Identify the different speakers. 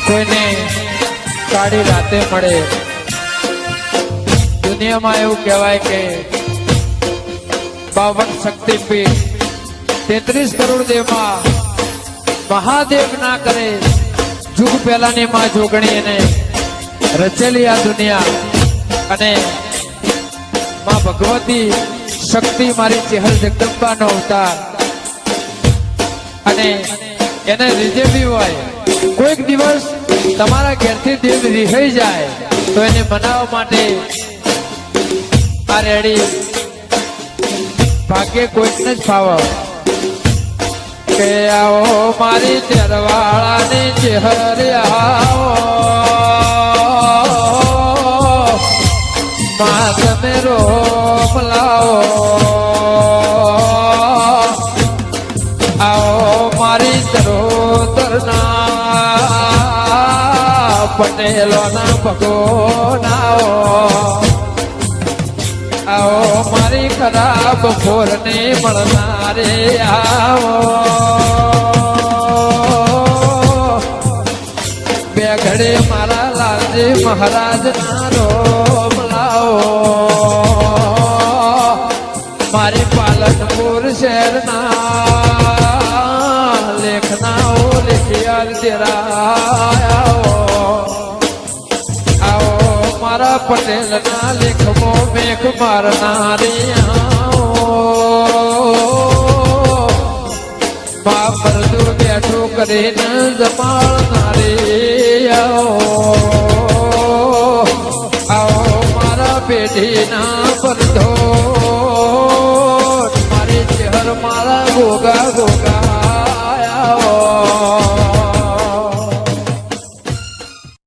Speaker 1: કોઈને કાળી રાતે મળે. દુનિયામાં એવું કહેવાય કે 52 શક્તિપીઠ 33 કરોડ દેવમાં મહાદેવ ના કરે જુગ પહેલાની માં જોગણી એને રચેલી આ દુનિયા. અને માં ભગવતી શક્તિ મારી ચેહર જગદંબાનો અવતાર. અને એને રીજે બી હોય કોઈક દિવસ તમારા ઘેરથી દેવ રિહાઈ જાય તો એને મનાવવા માટે આ રેડી ભાગ્ય કોઈકને જ ફાવે કે આવો મારી ચેરવાળાની ચેહર આવો માં તમે રોમ લાવો. આવો મારી ચરોતરના પટેલોના ભગોનાઓ. આવો મારી ખરાબ ફોરને મળનારે આવો. બે ઘડે મારા લાલજી મહારાજ ના રોમ લાવો. મારી પાલનપુર શહેરના લેખનાઓ લેખિયાલ તેરાવો. આવો મારા પટેલના લેખમો મેઘ મારનારી આવો. મા પરદુ બેઠું કરીને જમાળ